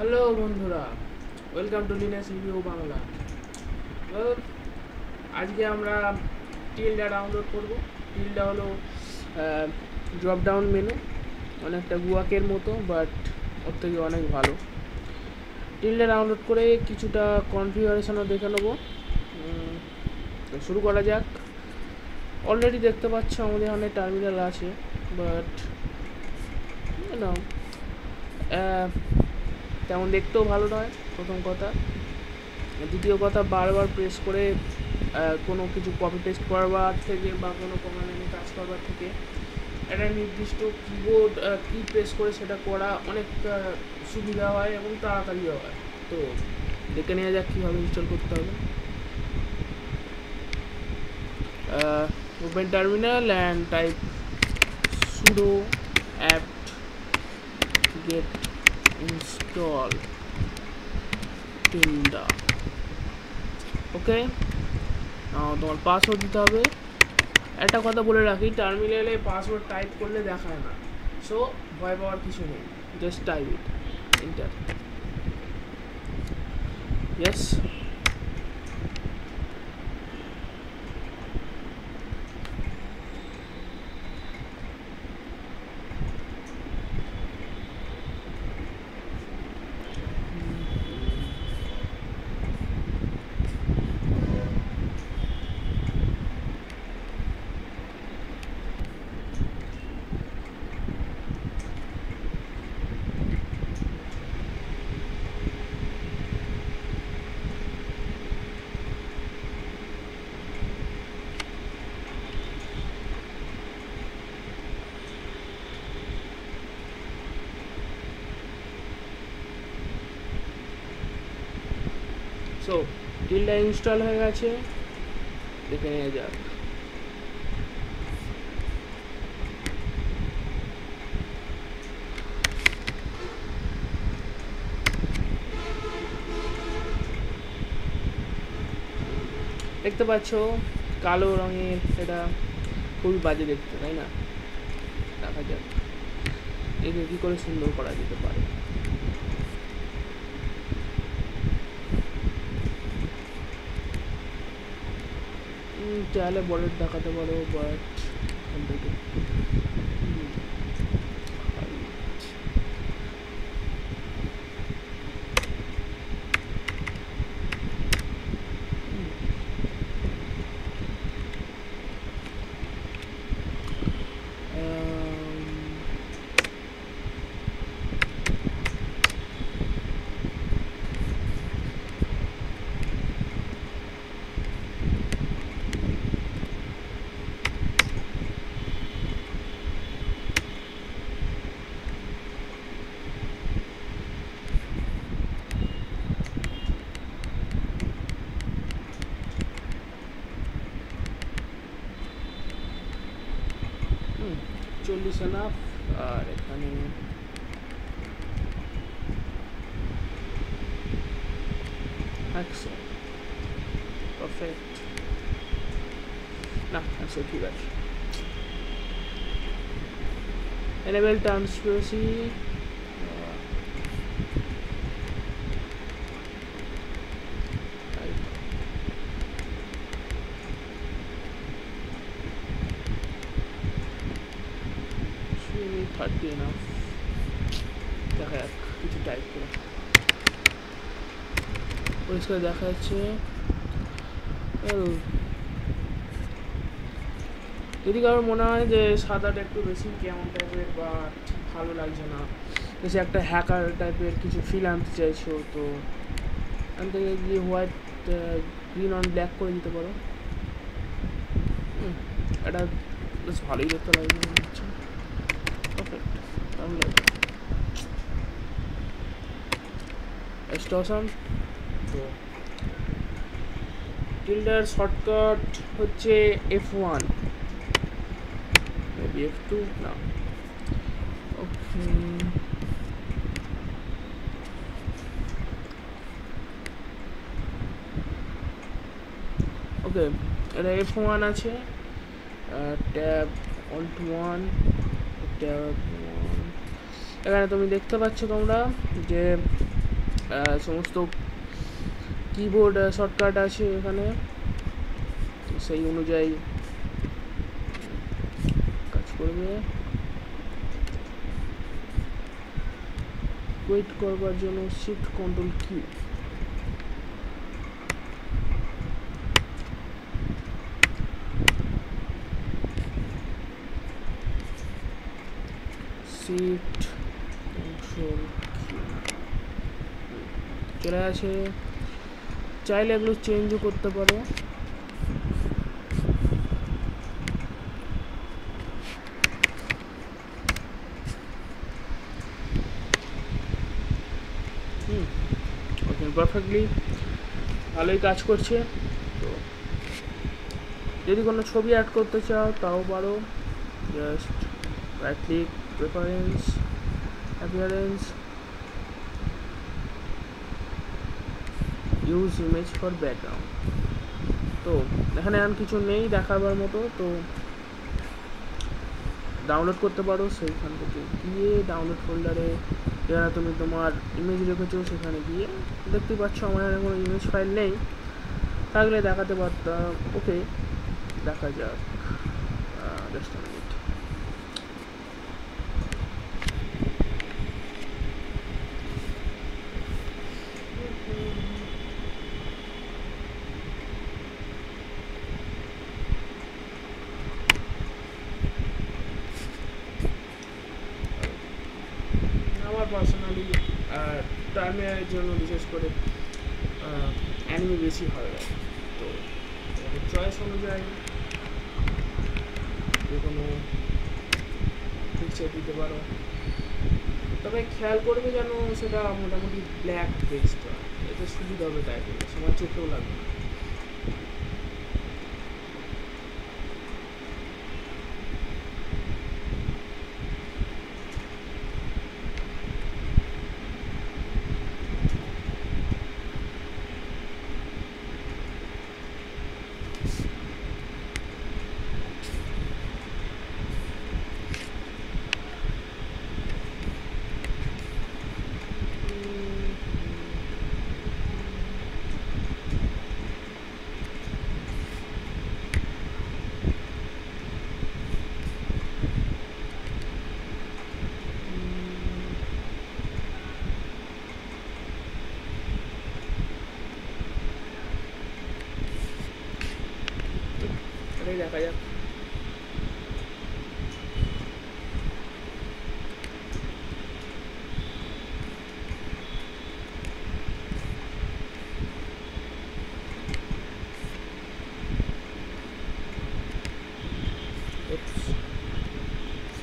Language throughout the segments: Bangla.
হ্যালো বন্ধুরা, welcome to Linus review Bangla. তো আজকে আমরা টিলডা ডাউনলোড করব। টিলডা হলো ড্রপ ডাউন মেনু, অনেকটা গুয়াকের মতো, বাট ওর থেকে অনেক ভালো। টিলডা ডাউনলোড করে কিছুটা কনফিগারেশনও দেখে নেবো। তো শুরু করা যাক। অলরেডি দেখতে পাচ্ছ আমাদের অনেক টার্মিনাল আছে, বাট না তেমন দেখতেও ভালো নয়, প্রথম কথা। দ্বিতীয় কথা, বারবার প্রেস করে কোনো কিছু কপি পেস্ট করবার থেকে বা কোনো কমান্ডে কাজ করবার থেকে একটা নির্দিষ্ট কিবোর্ড কি প্রেস করে সেটা করা অনেক সুবিধা হয় এবং তাড়াতাড়িও হয়। তো দেখে নেওয়া যাক কীভাবে ইনস্টল করতে হবে। Open terminal and type sudo apt get install tilde। ওকে, তোমার পাসওয়ার্ড দিতে হবে। একটা কথা বলে রাখি, টার্মিনালে পাসওয়ার্ড টাইপ করলে দেখায় না, সো ভয় পাওয়ার কিছু নেই, জাস্ট টাইপ ইট, enter. Yes, so Tilda install হয়ে গেছে, দেখে নিয়ে যাক। দেখতে পাচ্ছ কালো রঙের, এটা খুবই বাজে দেখতে, তাই না? দেখা যাক একে কী করে সুন্দর করা যেতে পারে। চাইলে বর্ডার দেখাতে পারো, বাট চল্লিশ এনাফ। আর এখানে একশো, পারফেক্ট। না, একশো ঠিক আছে। Enable transparency, thirty enough. দেখা যাক কিছু টাইপ করে, পরিষ্কার দেখা যাচ্ছে। যদি কারোর মনে হয় যে সাদাটা একটু বেশি কেমন টাইপের বা ভালো লাগছে না, বেশি একটা হ্যাকার টাইপের কিছু ফিল আনতে চাইছো, তো এখান থেকে গিয়ে হোয়াইট গ্রিন অন ব্ল্যাক করে দিতে পারো। এটা বেশ ভালোই দেখতে লাগছে মনে হচ্ছে। পারফেক্ট, তাহলে এক্সট্রশন। তো টিল্ডার শর্টকাট হচ্ছে F1, মেবি F2, না। ওকে, ওকে, এটা F1 আছে। Tab alt 1, tab 1। এখানে তুমি দেখতে পাচ্ছ তোমরা যে সমস্ত কিবোর্ড শর্টকাট আছে এখানে, সেই অনুযায়ী কাজ করবে। ওয়েট করবার জন্য shift control Q. Shift control Q চলে আসে। চাইলে এগুলো চেঞ্জও করতে পারো। ওকে, পারফেক্টলি ভালোই কাজ করছে। তো যদি কোনো ছবি অ্যাড করতে চাও তাও পারো, just right click, preference, appearance, use image for background. তো এখানে আর কিছু নেই দেখাবার মতো, তো ডাউনলোড করতে পারো সেইখান থেকে গিয়ে ডাউনলোড ফোল্ডারে যেখানে তুমি তোমার ইমেজ রেখেছো সেখানে গিয়ে দেখতে পাচ্ছ আমার এখানে কোনো ইমেজ ফাইল নেই, থাকলে দেখাতে পারতাম। ওকে, দেখা যাক, জাস্ট আ মিনিট। আমার পার্সোনালি টাইমের জন্য বিশেষ করে অ্যানিমে বেশি ভালো লাগে, তো চয়েস অনুযায়ী যে কোনো পিকচার দিতে পারো, তবে খেয়াল করবে যেন সেটা মোটামুটি ব্ল্যাক টেক্সট হয়, এতে সুবিধা হবে, তাই সময় চোখেও লাগবে না। দেখা যাক।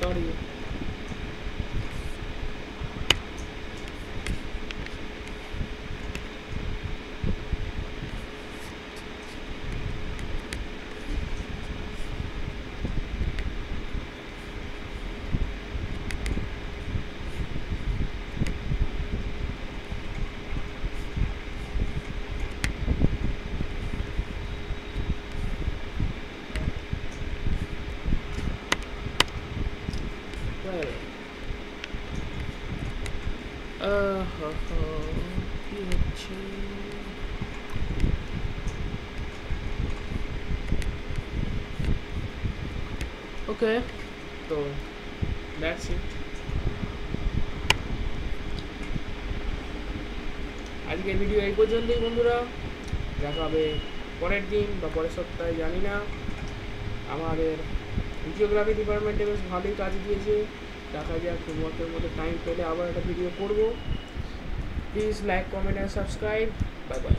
সরি, কি হচ্ছে? ওকে, তো দ্যাটস ইট। আজকের ভিডিও এই পর্যন্তই বন্ধুরা, দেখা হবে পরের দিন বা পরের সপ্তাহে, জানি না। আমাদের জিওগ্রাফি ডিপার্টমেন্টে বেশ ভালোই কাজ দিয়েছে, দেখা যাক হোমওয়ার্কের মধ্যে টাইম পেলে আবার একটা ভিডিও করব। Please like, comment and subscribe. Bye bye.